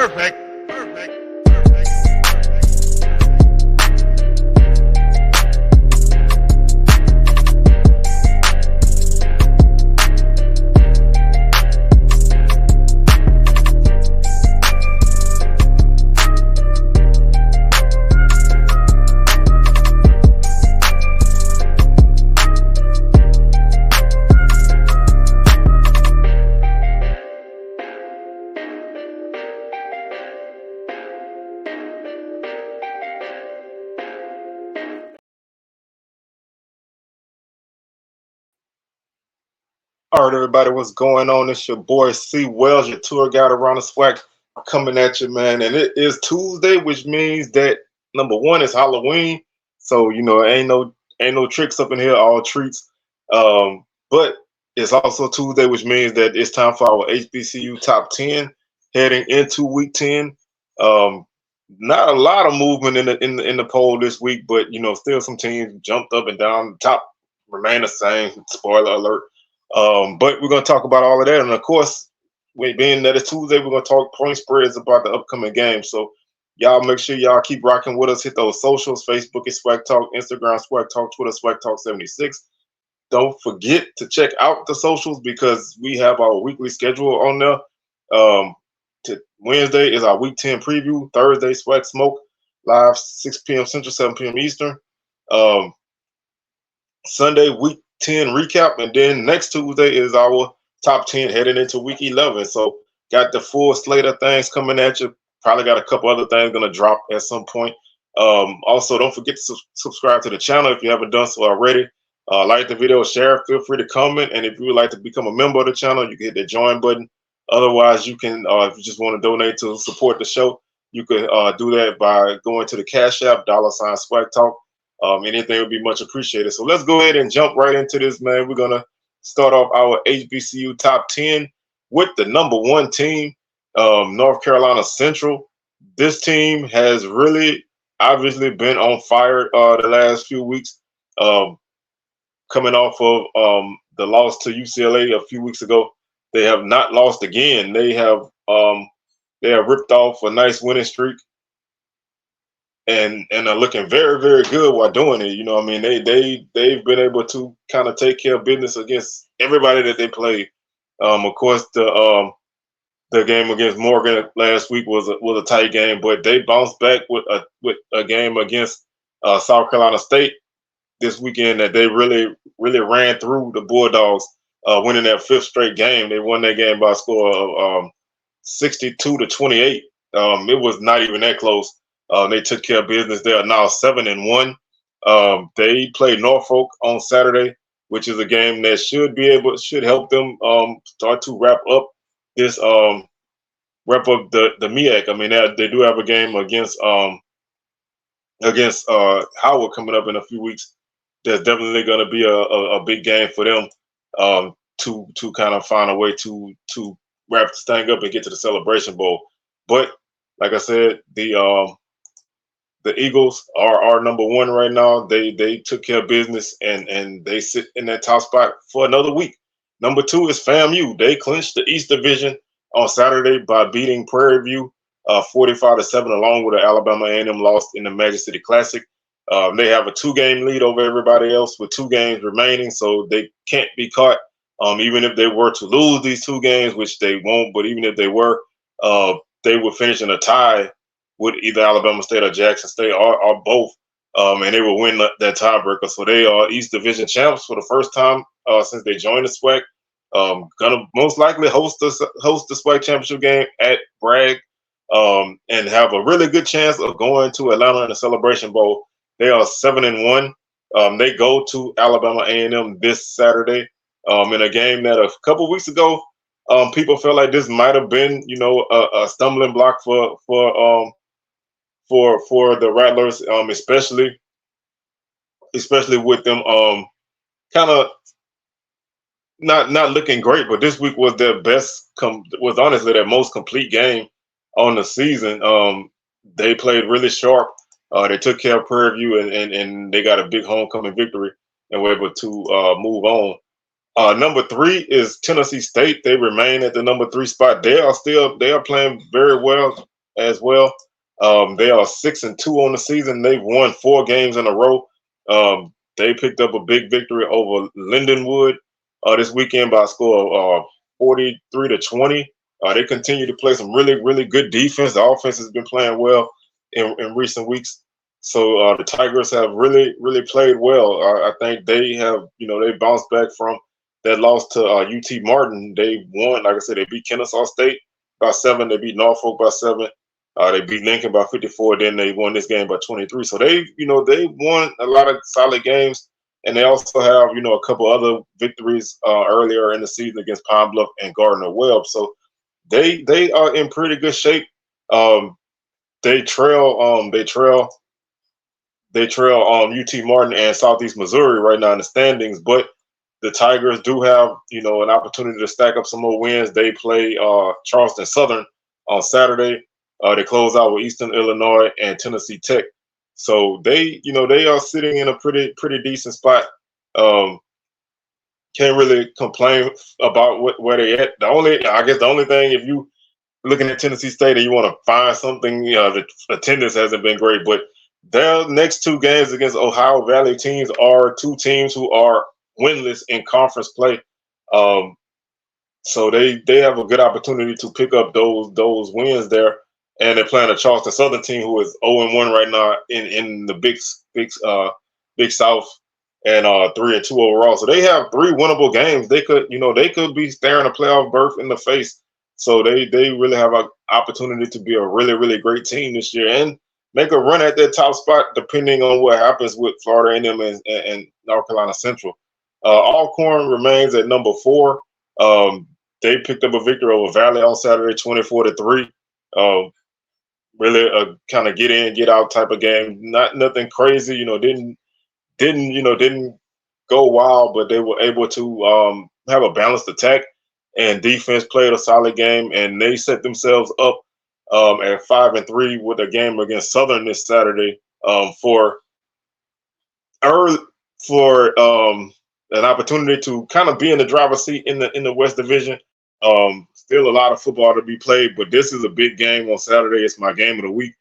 Perfect. All right, everybody, what's going on? It's your boy C. Wells, your tour guide around the SWAC, coming at you, man. And it is Tuesday, which means that number one is Halloween. So ain't no tricks up in here, all treats. But it's also Tuesday, which means that it's time for our HBCU Top 10 heading into Week 10. Not a lot of movement in the poll this week, but still some teams jumped up and down. The top remain the same. Spoiler alert. But we're going to talk about all of that. And of course, being that it's Tuesday, we're going to talk point spreads about the upcoming game. So y'all make sure y'all keep rocking with us. Hit those socials. Facebook is Swag Talk, Instagram Swag Talk, Twitter Swag Talk 76. Don't forget to check out the socials because we have our weekly schedule on there. Wednesday is our Week 10 preview. Thursday, Swag Smoke, live 6 p.m. Central, 7 p.m. Eastern. Sunday, Week 10 recap, and then next Tuesday is our top 10 heading into Week 11. So got the full slate of things coming at you. Probably got a couple other things going to drop at some point. Also, don't forget to subscribe to the channel if you haven't done so already. Like the video, share, feel free to comment, and if you would like to become a member of the channel, you can hit the join button. Otherwise, you can, if you just want to donate to support the show, you could do that by going to the Cash App, $Swag Talk. Anything would be much appreciated. So let's go ahead and jump right into this, man. We're going to start off our HBCU Top 10 with the number one team, North Carolina Central. This team has really obviously been on fire the last few weeks, coming off of the loss to UCLA a few weeks ago. They have not lost again. They have ripped off a nice winning streak. And are looking very, very good while doing it. They've been able to kind of take care of business against everybody that they played. Of course, the game against Morgan last week was a tight game, but they bounced back with a game against South Carolina State this weekend that they really, really ran through the Bulldogs, winning their fifth straight game. They won that game by a score of 62-28. It was not even that close. They took care of business. They are now 7-1. They play Norfolk on Saturday, which is a game that should help them start to wrap up the MEAC. I mean, they do have a game against Howard coming up in a few weeks. There's definitely going to be a big game for them to kind of find a way to wrap this thing up and get to the Celebration Bowl. But like I said, the Eagles are number one right now. They took care of business and they sit in that top spot for another week. Number two is FAMU. They clinched the East Division on Saturday by beating Prairie View 45-7, along with an Alabama A&M loss in the Magic City Classic. They have a 2-game lead over everybody else with 2 games remaining, so they can't be caught. Even if they were to lose these 2 games, which they won't, but even if they were, they would finish in a tie with either Alabama State or Jackson State or both, and they will win that tiebreaker. So they are East Division champs for the first time since they joined the SWAC. Gonna most likely host the SWAC championship game at Bragg, and have a really good chance of going to Atlanta in the Celebration Bowl. They are 7-1. They go to Alabama A&M this Saturday in a game that a couple weeks ago, people felt like this might have been, a stumbling block for the Rattlers, especially with them kind of not looking great. But this week was their best, was honestly their most complete game on the season. They played really sharp. They took care of Prairie View and they got a big homecoming victory and were able to move on. Number 3 is Tennessee State. They remain at the number 3 spot. They are playing very well. as well. They are 6-2 on the season. They've won 4 games in a row. They picked up a big victory over Lindenwood this weekend by a score of 43-20. They continue to play some really, really good defense. The offense has been playing well in recent weeks. So the Tigers have really, really played well. I think they have, they bounced back from that loss to UT Martin. They won, like I said, they beat Kennesaw State by 7. They beat Norfolk by 7. They beat Lincoln by 54. Then they won this game by 23. So they won a lot of solid games. And they also have, a couple other victories earlier in the season against Pine Bluff and Gardner Webb. So they are in pretty good shape. They trail UT Martin and Southeast Missouri right now in the standings, but the Tigers do have, an opportunity to stack up some more wins. They play Charleston Southern on Saturday. They close out with Eastern Illinois and Tennessee Tech. So they are sitting in a pretty decent spot. Can't really complain about where they at. The only thing, if you looking at Tennessee State and you want to find something, the attendance hasn't been great, but their next 2 games against Ohio Valley teams are 2 teams who are winless in conference play. So they have a good opportunity to pick up those wins there. And they're playing a Charleston Southern team who is 0-1 right now in the Big South and 3-2 overall. So they have 3 winnable games. They could be staring a playoff berth in the face. So they really have an opportunity to be a really, really great team this year and make a run at that top spot depending on what happens with Florida A&M and North Carolina Central. Alcorn remains at number 4. They picked up a victory over Valley on Saturday, 24-3. Really a kind of get in, get out type of game. Nothing crazy, didn't go wild, but they were able to have a balanced attack, and defense played a solid game, and they set themselves up at 5-3 with a game against Southern this Saturday for an opportunity to kind of be in the driver's seat in the West Division. Still a lot of football to be played, but this is a big game on Saturday. It's my game of the week.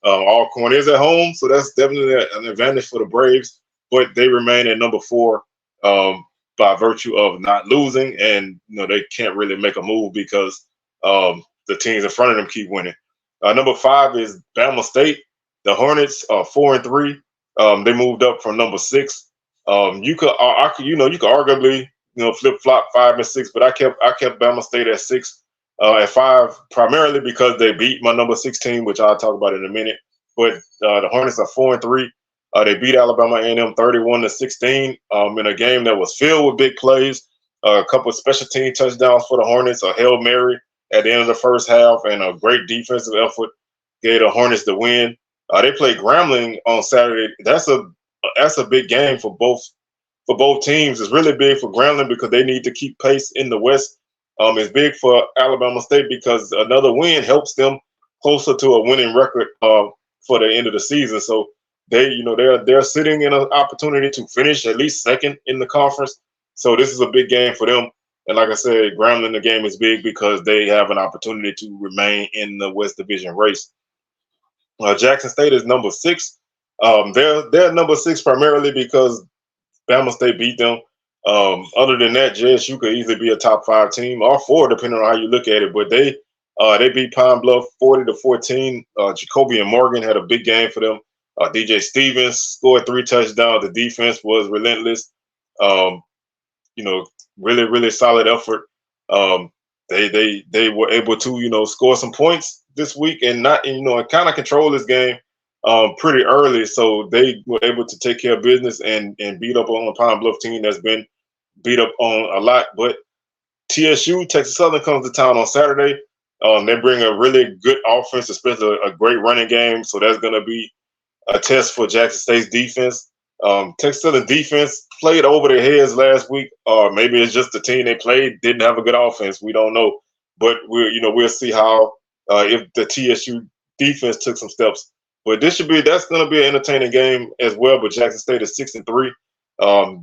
Alcorn is at home, so that's definitely an advantage for the Braves, but they remain at number 4 by virtue of not losing, and they can't really make a move because the teams in front of them keep winning. Number 5 is Bama State. The Hornets are 4-3. They moved up from number 6. You could arguably flip flop 5 and 6, but I kept Bama State at 6, at 5 primarily because they beat my number 6 team, which I'll talk about in a minute. But the Hornets are 4-3. They beat Alabama A&M 31-16 in a game that was filled with big plays. A couple of special team touchdowns for the Hornets, a Hail Mary at the end of the first half, and a great defensive effort gave the Hornets the win. They play Grambling on Saturday. That's a big game for both teams. It's really big for Grambling because they need to keep pace in the West. It's big for Alabama State because another win helps them closer to a winning record for the end of the season. So they're sitting in an opportunity to finish at least second in the conference. So this is a big game for them. And like I said, Grambling, the game is big because they have an opportunity to remain in the West Division race. Jackson State is number 6. They're number 6 primarily because Bama State beat them. Other than that, JSU could easily be a top 5 team, or 4, depending on how you look at it. But they beat Pine Bluff 40-14. Jacoby and Morgan had a big game for them. DJ Stevens scored 3 touchdowns. The defense was relentless. Really, really solid effort. They were able to score some points this week and kind of control this game pretty early, so they were able to take care of business and beat up on the Pine Bluff team that's been beat up on a lot. But TSU, Texas Southern, comes to town on Saturday. They bring a really good offense, especially a great running game, so that's going to be a test for Jackson State's defense. Texas Southern defense played over their heads last week. Maybe it's just the team they played didn't have a good offense. We don't know, but we'll see how if the TSU defense took some steps. But that's going to be an entertaining game as well. But Jackson State is 6-3.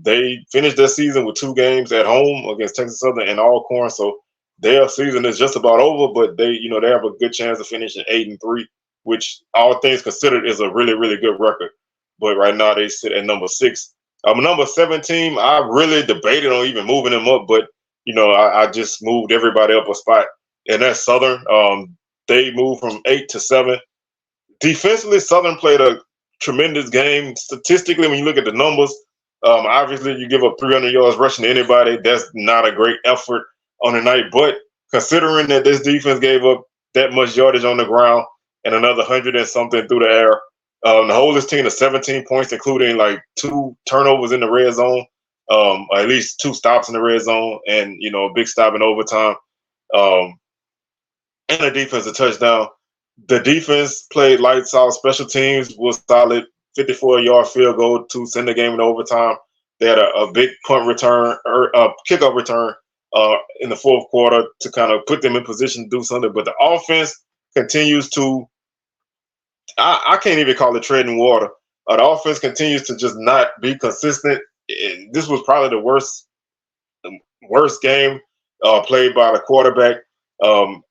They finished their season with 2 games at home against Texas Southern and Alcorn. So their season is just about over, but they have a good chance of finishing 8-3, which all things considered is a really, really good record. But right now they sit at number 6. Number 7 team, I really debated on even moving them up, but I just moved everybody up a spot, and that's Southern. They moved from 8 to 7. Defensively, Southern played a tremendous game. Statistically, when you look at the numbers, obviously you give up 300 yards rushing to anybody. That's not a great effort on the night. But considering that this defense gave up that much yardage on the ground and another 100 and something through the air, the hold this team to 17 points, including like 2 turnovers in the red zone, or at least 2 stops in the red zone, and a big stop in overtime, and a defensive touchdown. The defense played lights out. Special teams was solid. 54-yard field goal to send the game in overtime. They had a big punt return or kickoff return in the fourth quarter to kind of put them in position to do something. But the offense continues to, I can't even call it treading water. The offense continues to just not be consistent. This was probably the worst game played by the quarterback. And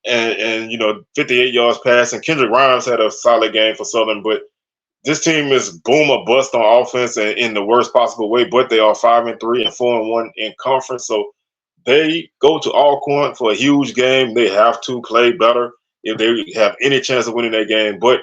58 yards passing. Kendrick Grimes had a solid game for Southern, but this team is boom or bust on offense and in the worst possible way. But they are 5-3 and 4-1 in conference, so they go to Alcorn for a huge game. They have to play better if they have any chance of winning that game. But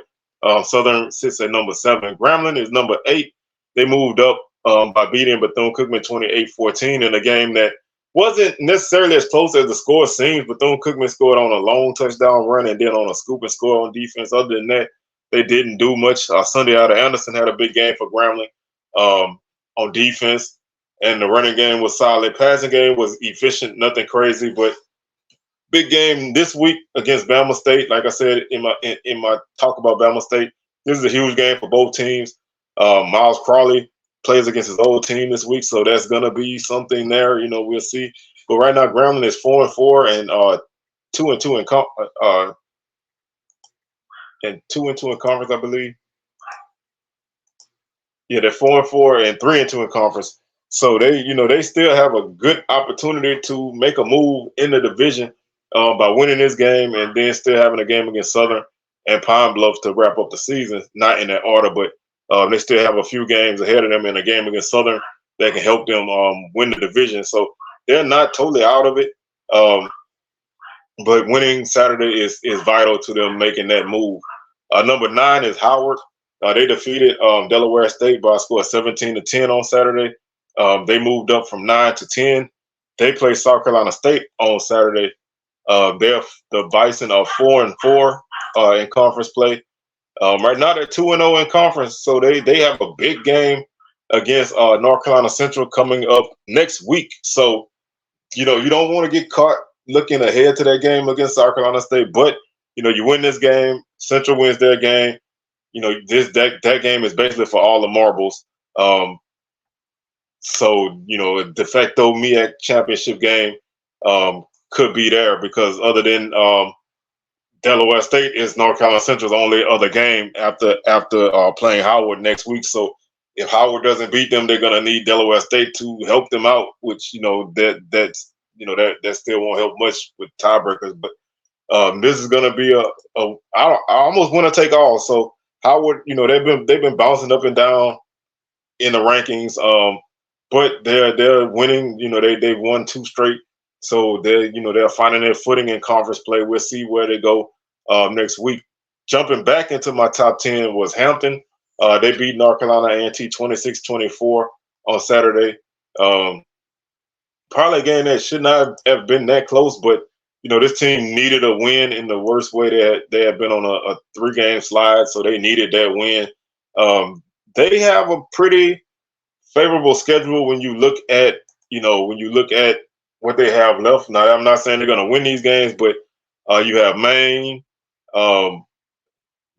Southern sits at number 7. Grambling is number 8. They moved up by beating Bethune-Cookman 28-14 in a game that wasn't necessarily as close as the score seems. Bethune-Cookman scored on a long touchdown run and then on a scoop and score on defense. Other than that, they didn't do much. Sunday out of Anderson had a big game for Grambling on defense, and the running game was solid. Passing game was efficient, nothing crazy, but big game this week against Bama State. Like I said in my talk about Bama State, this is a huge game for both teams. Miles Crawley plays against his old team this week, so that's gonna be something there. We'll see. But right now, Grambling is 4-4 and 2-2 in 2-2 in conference, I believe. Yeah, they're 4-4 and 3-2 in conference. So they still have a good opportunity to make a move in the division by winning this game and then still having a game against Southern and Pine Bluff to wrap up the season. Not in that order, but they still have a few games ahead of them and a game against Southern that can help them win the division. So they're not totally out of it. But winning Saturday is vital to them making that move. Number 9 is Howard. They defeated Delaware State by a score of 17-10 on Saturday. They moved up from 9 to 10. They play South Carolina State on Saturday. The Bison are 4-4 in conference play. Right now they're 2-0 in conference, so they have a big game against North Carolina Central coming up next week. So you don't want to get caught looking ahead to that game against South Carolina State, but you win this game, Central wins their game. That game is basically for all the marbles. So a de facto MEAC championship game could be there because other than Delaware State is North Carolina Central's only other game after playing Howard next week. So if Howard doesn't beat them, they're gonna need Delaware State to help them out, which that still won't help much with tiebreakers. But this is gonna be I almost want to take all. So Howard, they've been bouncing up and down in the rankings, but they're winning. They've won 2 straight. So they're finding their footing in conference play. We'll see where they go next week. Jumping back into my top 10 was Hampton. They beat North Carolina A&T 26-24 on Saturday. Probably a game that should not have been that close, but this team needed a win in the worst way they had been on a 3-game slide, so they needed that win. They have a pretty favorable schedule when you look at what they have left. Now, I'm not saying they're going to win these games, but you have Maine,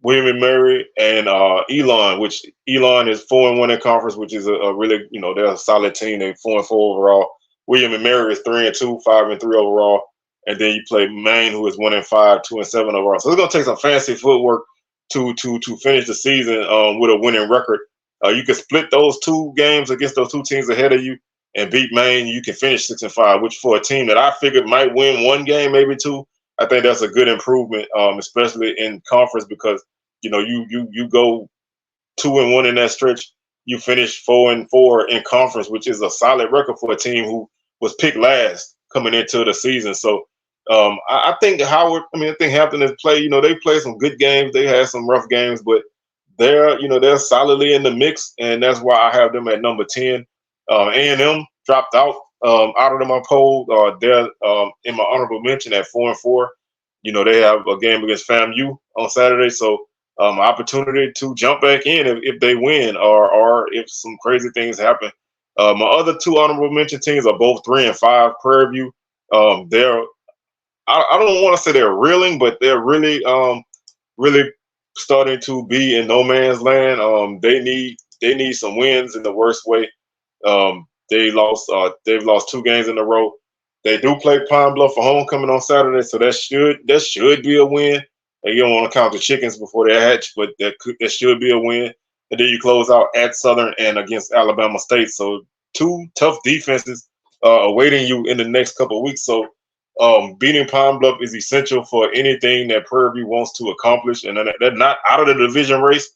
William & Mary, and Elon, which Elon is 4-1 in conference, which is a really, they're a solid team. They're 4-4 overall. William & Mary is 3-2, 5-3 overall. And then you play Maine, who is 1-5, 2-7 overall. So it's going to take some fancy footwork to finish the season with a winning record. You can split those 2 games against those 2 teams ahead of you. and beat Maine, you can finish 6-5, which for a team that I figured might win one game, maybe two, I think that's a good improvement, especially in conference because you go 2-1 in that stretch. You finish 4-4 in conference, which is a solid record for a team who was picked last coming into the season. So I think Howard. I mean, I think Hampton has played. They played some good games. They had some rough games, but they're solidly in the mix, and that's why I have them at number 10. A&M dropped out of my poll. They're in my honorable mention at 4-4. They have a game against FAMU on Saturday, so opportunity to jump back in if they win or if some crazy things happen. My other two honorable mention teams are both 3-5. Prairie View, they're I don't want to say they're reeling, but they're really starting to be in no man's land. They need some wins in the worst way. They've lost 2 games in a row. They do play Pine Bluff for homecoming on Saturday, so that should be a win. And you don't want to count the chickens before they hatch, but that should be a win. And then you close out at Southern and against Alabama State. So 2 tough defenses awaiting you in the next couple of weeks. So beating Pine Bluff is essential for anything that Prairie View wants to accomplish, and they're not out of the division race.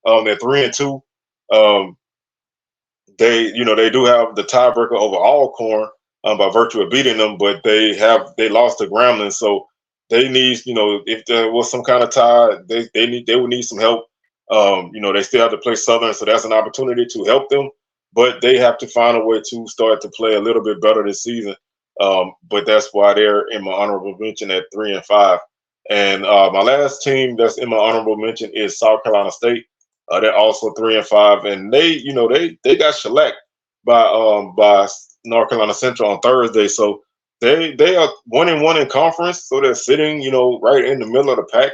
They're 3-2. They do have the tiebreaker over Alcorn by virtue of beating them, but they lost to Grambling, so they need, if there was some kind of tie, they would need some help. They still have to play Southern, so that's an opportunity to help them, but they have to find a way to start to play a little bit better this season. But that's why they're in my honorable mention at 3-5. And my last team that's in my honorable mention is South Carolina State. They're also 3-5, and they got shellacked by North Carolina Central on Thursday. So they are 1-1 in conference, so they're sitting right in the middle of the pack.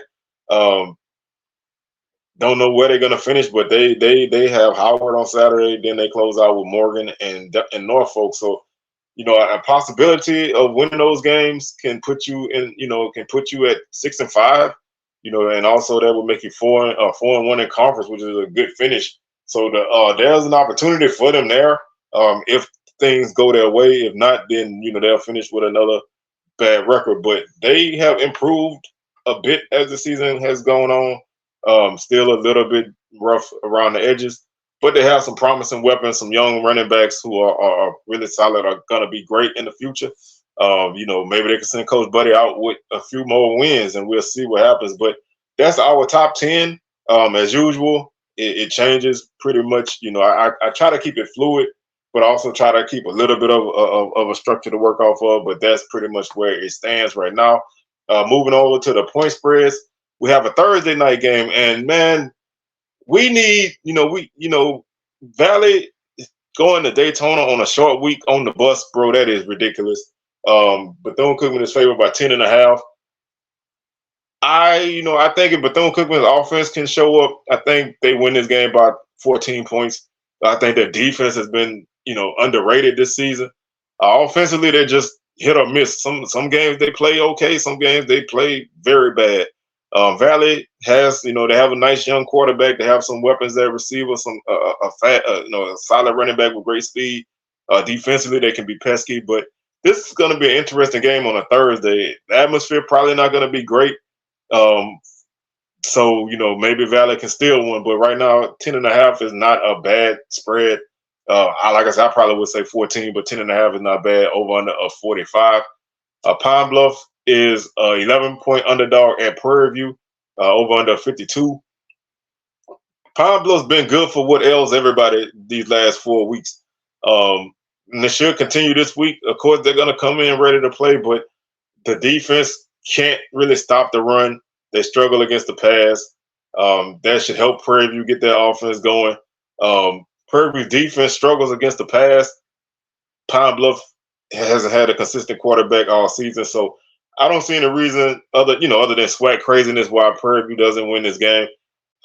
Don't know where they're gonna finish, but they have Howard on Saturday. Then they close out with Morgan and Norfolk. So a possibility of winning those games can put you at 6-5. And also that will make you 4-1 in conference, which is a good finish. So there's an opportunity for them there. If things go their way, if not, then they'll finish with another bad record. But they have improved a bit as the season has gone on. Still a little bit rough around the edges, but they have some promising weapons, some young running backs who are really solid, are going to be great in the future. Maybe they can send Coach Buddy out with a few more wins, and we'll see what happens. But that's our top 10. As usual, it changes pretty much. I try to keep it fluid, but also try to keep a little bit of a structure to work off of. But that's pretty much where it stands right now. Moving over to the point spreads, we have a Thursday night game, and man, we need, Valley going to Daytona on a short week on the bus, bro. That is ridiculous. Bethune-Cookman is favored by 10.5. I think if Bethune-Cookman's offense can show up, I think they win this game by 14 points. I think their defense has been, underrated this season. Offensively, they're just hit or miss. Some games they play okay. Some games they play very bad. Valley has, they have a nice young quarterback. They have some weapons at receiver, some a solid running back with great speed. Defensively, they can be pesky, but this is going to be an interesting game on a Thursday. The atmosphere probably not going to be great. So maybe Valley can still win, but right now 10.5 is not a bad spread. Like I said, I probably would say 14, but 10.5 is not bad. Over under of 45. Pine Bluff is 11-point underdog at Prairie View, over under 52. Pine Bluff's been good for what ails everybody these last 4 weeks. And they should continue this week. Of course, they're going to come in ready to play, but the defense can't really stop the run. They struggle against the pass. That should help Prairie View get their offense going. Prairie View's defense struggles against the pass. Pine Bluff hasn't had a consistent quarterback all season, so I don't see any reason other than SWAC craziness why Prairie View doesn't win this game.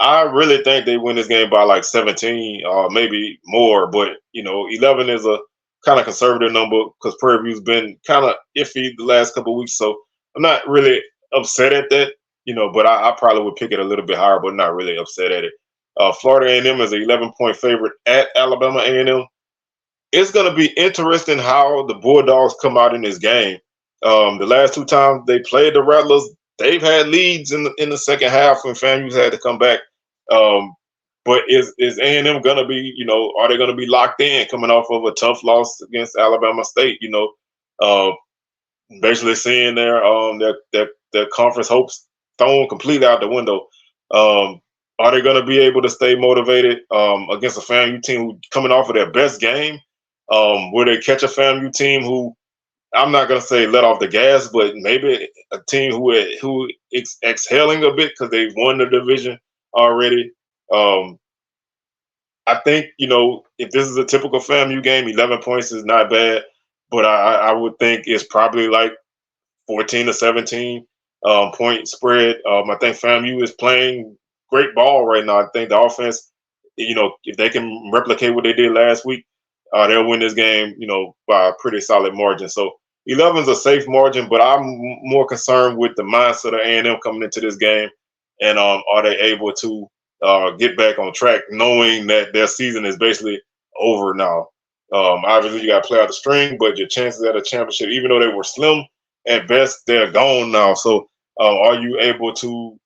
I really think they win this game by like 17 or maybe more, but 11 is a kind of conservative number because Prairie View's been kind of iffy the last couple of weeks, so I'm not really upset at that, but I probably would pick it a little bit higher, but not really upset at it. Florida A&M is an 11-point favorite at Alabama A&M. it's going to be interesting how the Bulldogs come out in this game. The last two times they played the Rattlers, they've had leads in the second half when FAMU's had to come back. Um, but is A&M going to be, are they going to be locked in coming off of a tough loss against Alabama State? Uh, basically seeing their conference hopes thrown completely out the window. Are they going to be able to stay motivated against a FAMU team who coming off of their best game? Will they catch a FAMU team who, I'm not going to say let off the gas, but maybe a team who is exhaling a bit because they've won the division already? Um, I think, if this is a typical FAMU game, 11 points is not bad, but I would think it's probably like 14 to 17 point spread. I think FAMU is playing great ball right now. I think the offense, if they can replicate what they did last week, they'll win this game, by a pretty solid margin. So 11 is a safe margin, but I'm more concerned with the mindset of A&M coming into this game, and are they able to get back on track, knowing that their season is basically over now. Obviously, you got to play out the string, but your chances at a championship, even though they were slim, at best, they're gone now. So, are you able to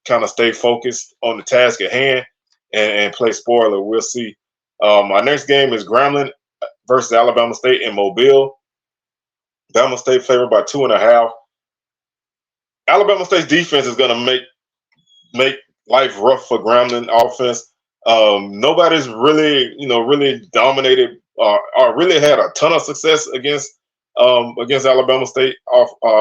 kind of stay focused on the task at hand and play spoiler? We'll see. Our next game is Grambling versus Alabama State in Mobile. Alabama State favored by 2.5. Alabama State's defense is going to make life rough for Grambling offense. Nobody's really dominated or really had a ton of success against Alabama State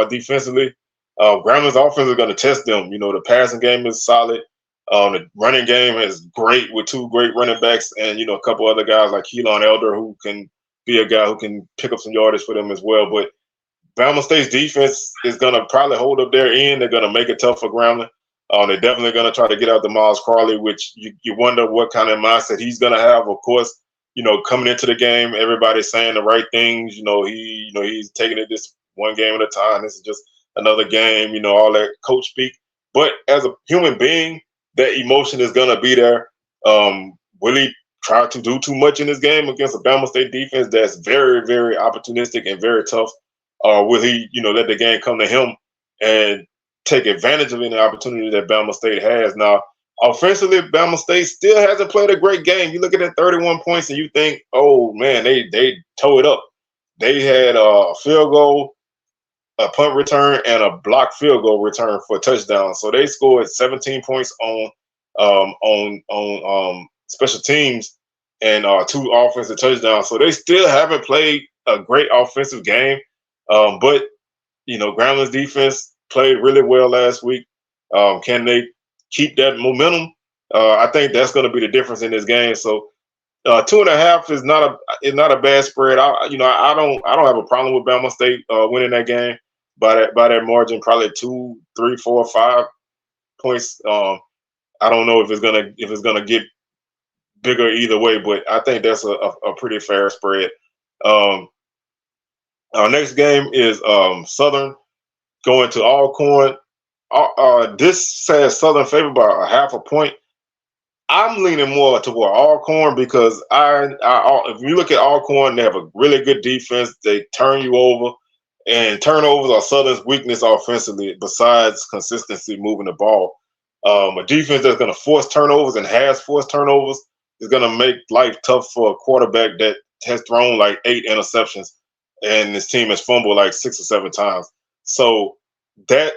defensively. Grambling's offense is going to test them. The passing game is solid. The running game is great with two great running backs and a couple other guys like Keelan Elder who can be a guy who can pick up some yardage for them as well. But Bama State's defense is going to probably hold up their end. They're going to make it tough for Grambling. They're definitely going to try to get out the Miles Crawley, which you wonder what kind of mindset he's going to have. Of course, coming into the game, everybody's saying the right things. He's taking it this one game at a time. This is just another game. All that coach speak. But as a human being, that emotion is going to be there. Will he try to do too much in this game against a Bama State defense that's very, very opportunistic and very tough? Or will he, let the game come to him and take advantage of any opportunity that Bama State has? Now, offensively, Bama State still hasn't played a great game. You look at that 31 points and you think, oh, man, they tore it up. They had a field goal, a punt return, and a blocked field goal return for a touchdown. So they scored 17 points on special teams and 2 offensive touchdowns. So they still haven't played a great offensive game. But Grambling's defense played really well last week. Can they keep that momentum? I think that's going to be the difference in this game. So 2.5 is not a bad spread. I don't have a problem with Bama State winning that game by that margin, probably 2, 3, 4, 5 points. I don't know if it's gonna get bigger either way, but I think that's a pretty fair spread. Our next game is Southern going to Alcorn. This says Southern favored by 0.5 point. I'm leaning more toward Alcorn because if you look at Alcorn, they have a really good defense. They turn you over, and turnovers are Southern's weakness offensively. Besides consistency moving the ball, a defense that's going to force turnovers and has forced turnovers is going to make life tough for a quarterback that has thrown like 8 interceptions, and his team has fumbled like 6 or 7 times. So that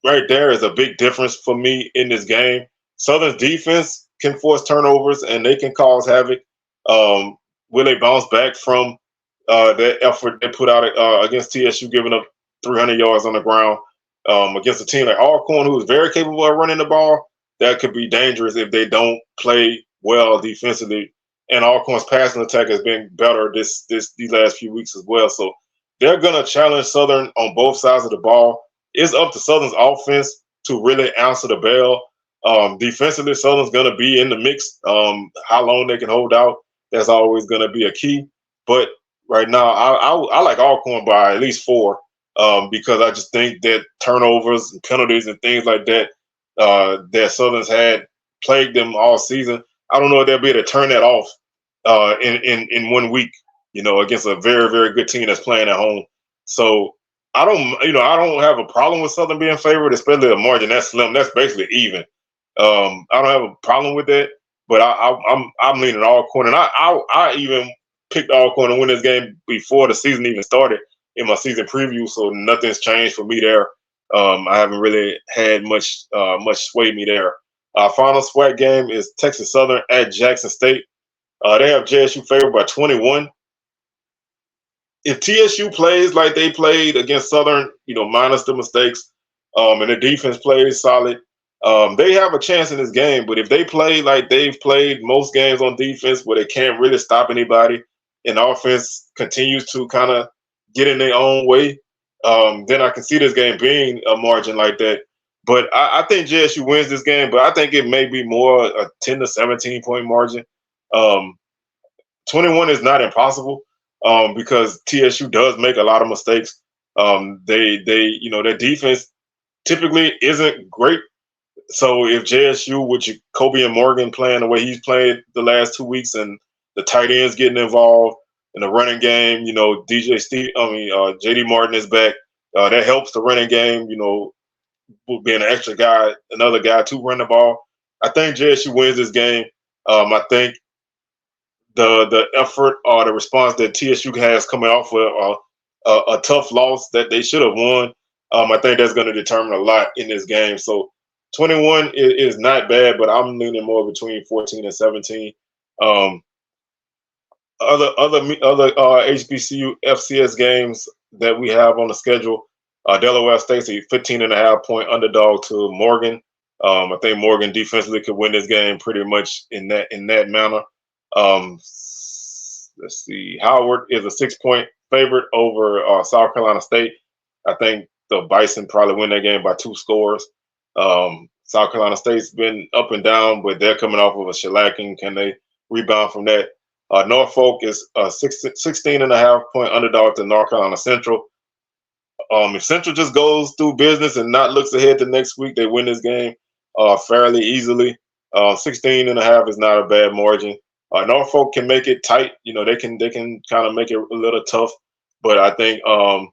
right there is a big difference for me in this game. Southern's defense can force turnovers and they can cause havoc. Will they bounce back from that effort they put out against TSU, giving up 300 yards on the ground against a team like Alcorn, who is very capable of running the ball? That could be dangerous if they don't play well defensively. And Alcorn's passing attack has been better these last few weeks as well. So they're going to challenge Southern on both sides of the ball. It's up to Southern's offense to really answer the bell. Defensively, Southern's going to be in the mix. How long they can hold out, that's always going to be a key. But right now, I like Alcorn by at least 4 because I just think that turnovers and penalties and things like that that Southern's had plagued them all season. I don't know if they'll be able to turn that off in 1 week. against a very, very good team that's playing at home. So I don't have a problem with Southern being favored, especially a margin that's slim. That's basically even. I don't have a problem with that, but I'm leaning Alcorn, and I even picked Alcorn to win this game before the season even started in my season preview. So nothing's changed for me there. I haven't really had much sway me there. Final SWAC game is Texas Southern at Jackson State. They have JSU favored by 21. If TSU plays like they played against Southern, minus the mistakes, and the defense plays solid, they have a chance in this game. But if they play like they've played most games on defense, where they can't really stop anybody, and offense continues to kind of get in their own way, then I can see this game being a margin like that. But I think JSU wins this game, but I think it may be more a 10 to 17 point margin. 21 is not impossible, because TSU does make a lot of mistakes. Their defense typically isn't great. So if JSU, with Kobe and Morgan playing the way he's played the last 2 weeks, and the tight ends getting involved in the running game, JD Martin is back. That helps the running game. Being an extra guy, another guy to run the ball. I think JSU wins this game. I think the effort or the response that TSU has coming off of a tough loss that they should have won, I think that's going to determine a lot in this game. So 21 is not bad, but I'm leaning more between 14 and 17. Other HBCU FCS games that we have on the schedule, Delaware State's a 15.5 point underdog to Morgan. I think Morgan defensively could win this game pretty much in that manner. Let's see. Howard is a 6 point favorite over South Carolina State. I think the Bison probably win that game by 2 scores. South Carolina State's been up and down, but they're coming off of a shellacking. Can they rebound from that? Norfolk is a 16.5 point underdog to North Carolina Central. If Central just goes through business and not looks ahead to next week, they win this game fairly easily. 16.5 is not a bad margin. Norfolk can make it tight. They can kind of make it a little tough, but I think the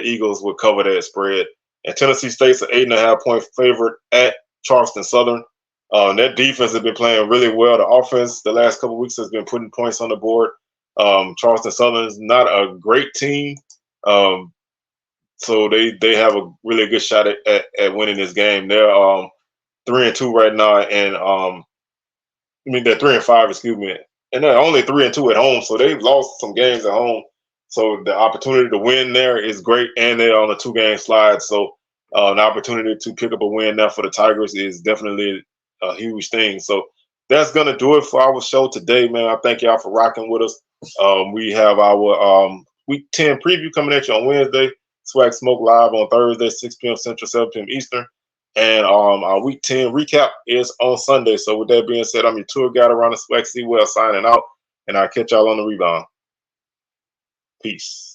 Eagles will cover that spread. And Tennessee State's an 8.5 point favorite at Charleston Southern. That defense has been playing really well. The offense the last couple of weeks has been putting points on the board. Charleston Southern is not a great team, so they have a really good shot at winning this game. They're 3-2 right now, and they're 3-5, excuse me, and they're only 3-2 at home, so they've lost some games at home. So the opportunity to win there is great, and they're on a 2-game slide. So an opportunity to pick up a win now for the Tigers is definitely a huge thing. So that's gonna do it for our show today, man. I thank y'all for rocking with us. We have our Week 10 preview coming at you on Wednesday. Swag Smoke Live on Thursday, 6 p.m. Central, 7 p.m. Eastern. And our Week 10 recap is on Sunday. So with that being said, I'm your tour guide around the Swag Seawell signing out, and I'll catch y'all on the rebound. Peace.